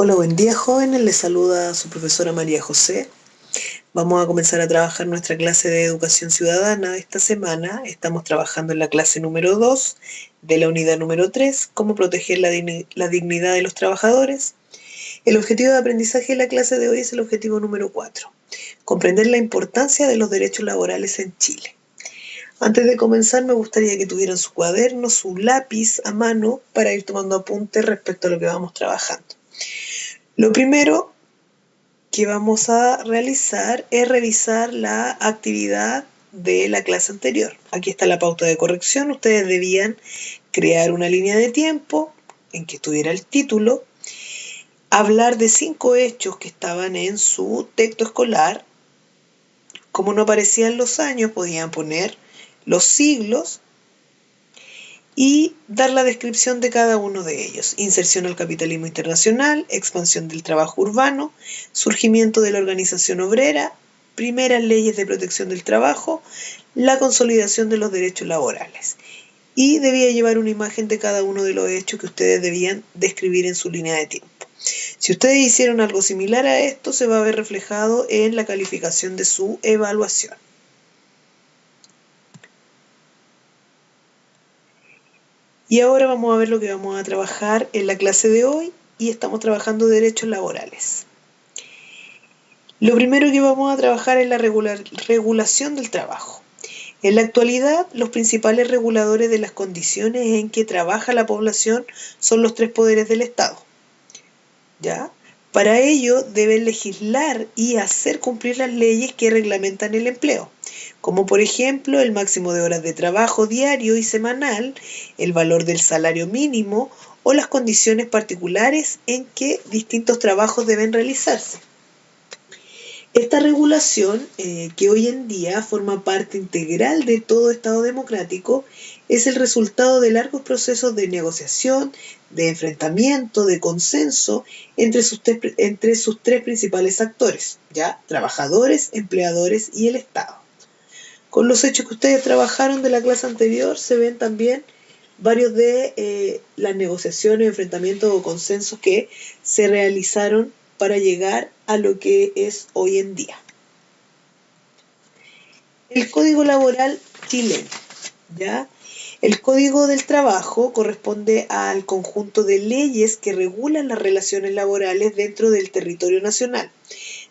Hola, buen día jóvenes, les saluda su profesora María José. Vamos a comenzar a trabajar nuestra clase de educación ciudadana esta semana. Estamos trabajando en la clase número 2 de la unidad número 3, cómo proteger la dignidad de los trabajadores. El objetivo de aprendizaje de la clase de hoy es el objetivo número 4, comprender la importancia de los derechos laborales en Chile. Antes de comenzar, me gustaría que tuvieran su cuaderno, su lápiz a mano para ir tomando apuntes respecto a lo que vamos trabajando. Lo primero que vamos a realizar es revisar la actividad de la clase anterior. Aquí está la pauta de corrección. Ustedes debían crear una línea de tiempo en que estuviera el título, hablar de 5 hechos que estaban en su texto escolar. Como no aparecían los años, podían poner los siglos y dar la descripción de cada uno de ellos. Inserción al capitalismo internacional, expansión del trabajo urbano, surgimiento de la organización obrera, primeras leyes de protección del trabajo, la consolidación de los derechos laborales. Y debía llevar una imagen de cada uno de los hechos que ustedes debían describir en su línea de tiempo. Si ustedes hicieron algo similar a esto, se va a ver reflejado en la calificación de su evaluación. Y ahora vamos a ver lo que vamos a trabajar en la clase de hoy y estamos trabajando derechos laborales. Lo primero que vamos a trabajar es la regulación del trabajo. En la actualidad, los principales reguladores de las condiciones en que trabaja la población son los 3 poderes del Estado. ¿Ya? Para ello deben legislar y hacer cumplir las leyes que reglamentan el empleo, como por ejemplo el máximo de horas de trabajo diario y semanal, el valor del salario mínimo o las condiciones particulares en que distintos trabajos deben realizarse. Esta regulación, que hoy en día forma parte integral de todo Estado democrático, es el resultado de largos procesos de negociación, de enfrentamiento, de consenso entre sus 3 principales actores, ¿ya? Trabajadores, empleadores y el Estado. Con los hechos que ustedes trabajaron de la clase anterior se ven también varios de las negociaciones, enfrentamientos o consensos que se realizaron para llegar a lo que es hoy en día. El Código Laboral chileno, ¿ya? El Código del Trabajo corresponde al conjunto de leyes que regulan las relaciones laborales dentro del territorio nacional.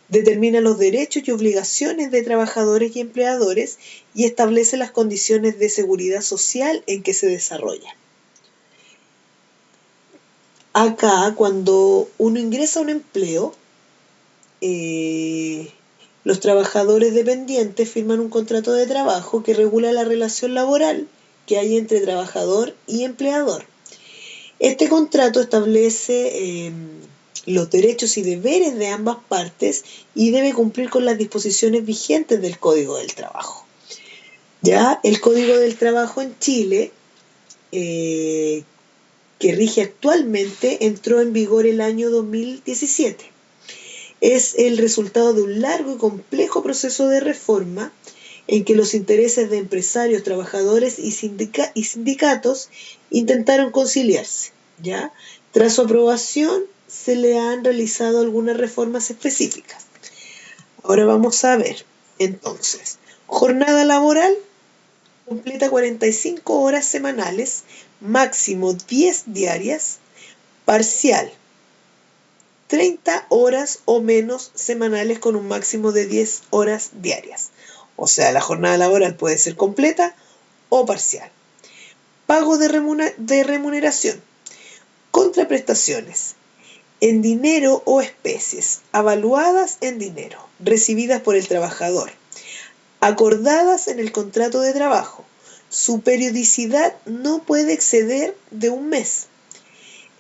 Determina los derechos y obligaciones de trabajadores y empleadores y establece las condiciones de seguridad social en que se desarrolla. Acá, cuando uno ingresa a un empleo, los trabajadores dependientes firman un contrato de trabajo que regula la relación laboral que hay entre trabajador y empleador. Este contrato establece los derechos y deberes de ambas partes y debe cumplir con las disposiciones vigentes del Código del Trabajo. Ya el Código del Trabajo en Chile, que rige actualmente, entró en vigor el año 2017. Es el resultado de un largo y complejo proceso de reforma en que los intereses de empresarios, trabajadores y sindicatos intentaron conciliarse, ¿ya? Tras su aprobación se le han realizado algunas reformas específicas. Ahora vamos a ver, entonces, jornada laboral completa 45 horas semanales, máximo 10 diarias, parcial 30 horas o menos semanales con un máximo de 10 horas diarias. O sea, la jornada laboral puede ser completa o parcial. Pago de remuneración. Contraprestaciones. En dinero o especies, avaluadas en dinero, recibidas por el trabajador, acordadas en el contrato de trabajo. Su periodicidad no puede exceder de un mes.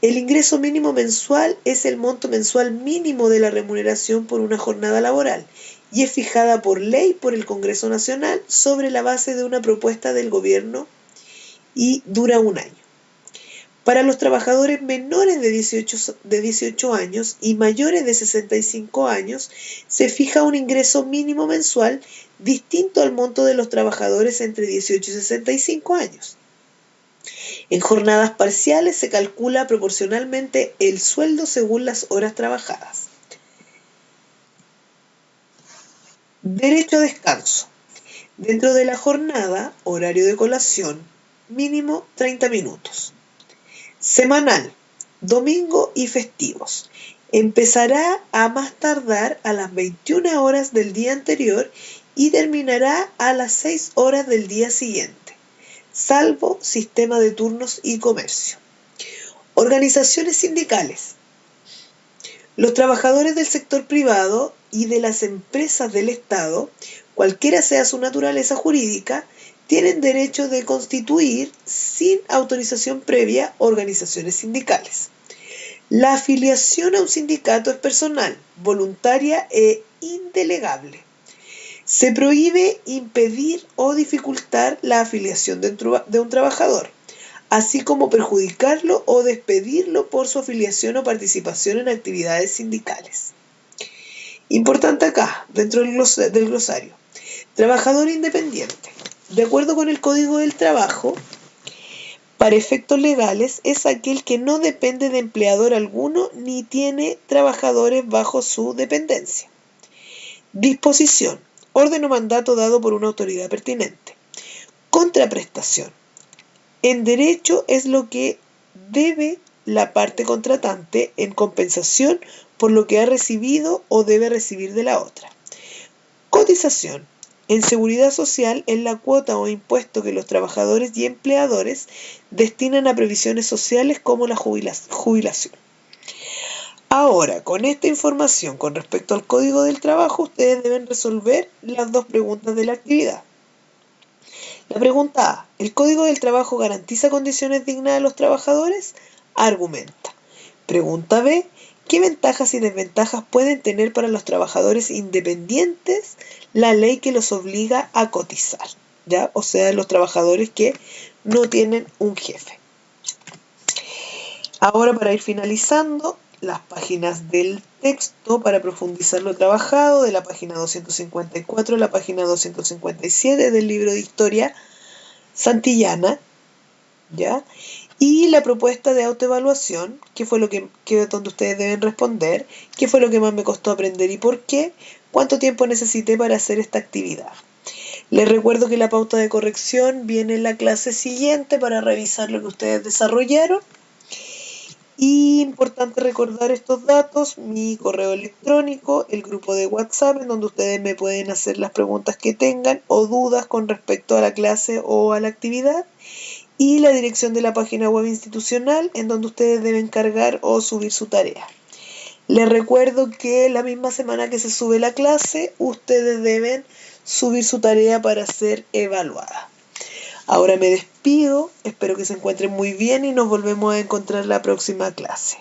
El ingreso mínimo mensual es el monto mensual mínimo de la remuneración por una jornada laboral y es fijada por ley por el Congreso Nacional sobre la base de una propuesta del gobierno y dura un año. Para los trabajadores menores de 18 años y mayores de 65 años se fija un ingreso mínimo mensual distinto al monto de los trabajadores entre 18 y 65 años. En jornadas parciales se calcula proporcionalmente el sueldo según las horas trabajadas. Derecho a descanso. Dentro de la jornada, horario de colación, mínimo 30 minutos. Semanal, domingo y festivos. Empezará a más tardar a las 21 horas del día anterior y terminará a las 6 horas del día siguiente, salvo sistema de turnos y comercio. Organizaciones sindicales. Los trabajadores del sector privado y de las empresas del Estado, cualquiera sea su naturaleza jurídica, tienen derecho de constituir, sin autorización previa, organizaciones sindicales. La afiliación a un sindicato es personal, voluntaria e indelegable. Se prohíbe impedir o dificultar la afiliación de un trabajador, así como perjudicarlo o despedirlo por su afiliación o participación en actividades sindicales. Importante acá, dentro del glosario. Trabajador independiente. De acuerdo con el Código del Trabajo, para efectos legales es aquel que no depende de empleador alguno ni tiene trabajadores bajo su dependencia. Disposición. Orden o mandato dado por una autoridad pertinente. Contraprestación. En derecho es lo que debe la parte contratante en compensación por lo que ha recibido o debe recibir de la otra. Cotización. En seguridad social es la cuota o impuesto que los trabajadores y empleadores destinan a previsiones sociales como la jubilación. Ahora, con esta información con respecto al Código del Trabajo, ustedes deben resolver las dos preguntas de la actividad. La pregunta A. ¿El Código del Trabajo garantiza condiciones dignas a los trabajadores? Argumenta. Pregunta B. ¿Qué ventajas y desventajas pueden tener para los trabajadores independientes la ley que los obliga a cotizar? ¿Ya? O sea, los trabajadores que no tienen un jefe. Ahora, para ir finalizando, las páginas del texto para profundizar lo trabajado, de la página 254 a la página 257 del libro de historia Santillana, ¿ya? Y la propuesta de autoevaluación, que fue donde ustedes deben responder, qué fue lo que más me costó aprender y por qué, cuánto tiempo necesité para hacer esta actividad. Les recuerdo que la pauta de corrección viene en la clase siguiente para revisar lo que ustedes desarrollaron. Y importante recordar estos datos: mi correo electrónico, el grupo de WhatsApp en donde ustedes me pueden hacer las preguntas que tengan o dudas con respecto a la clase o a la actividad, y la dirección de la página web institucional en donde ustedes deben cargar o subir su tarea. Les recuerdo que la misma semana que se sube la clase, ustedes deben subir su tarea para ser evaluada. Ahora me despido, espero que se encuentren muy bien y nos volvemos a encontrar la próxima clase.